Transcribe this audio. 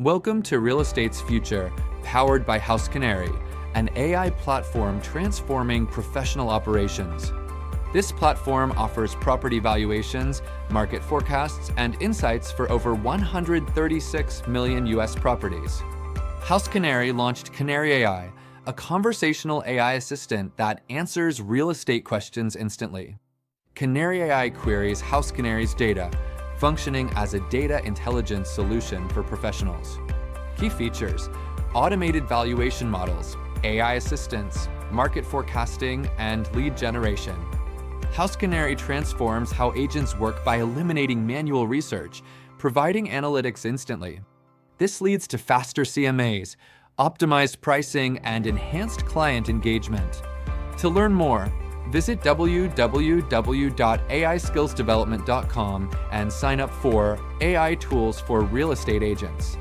Welcome to Real Estate's Future, powered by House Canary, an AI platform transforming professional operations. This platform offers property valuations, market forecasts, and insights for over 136 million US properties. House Canary launched Canary AI, a conversational AI assistant that answers real estate questions instantly. Canary AI queries House Canary's data, functioning as a data intelligence solution for professionals. Key features: automated valuation models, AI assistance, market forecasting, and lead generation. House Canary transforms how agents work by eliminating manual research, providing analytics instantly. This leads to faster CMAs, optimized pricing, and enhanced client engagement. To learn more, visit www.aiskillsdevelopment.com and sign up for AI Tools for Real Estate Agents.